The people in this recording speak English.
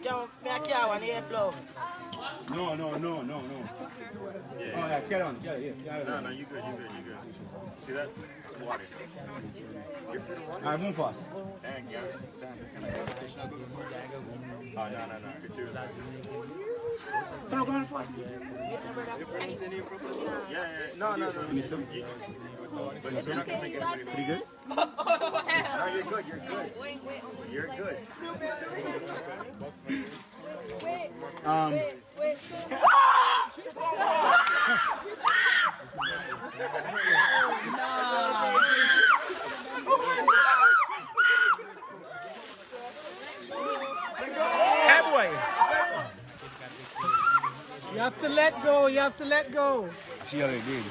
No. Yeah. Oh, yeah, carry on. Carry No, on. you good. See that? Water. All right, move fast. Dang, yeah. Oh, no. You're too. Come on fast. Yeah. No. But you're not gonna make anybody Pretty good? No, you're good. You're good. Hey, boy. You have to let go. You have to let go. She already did.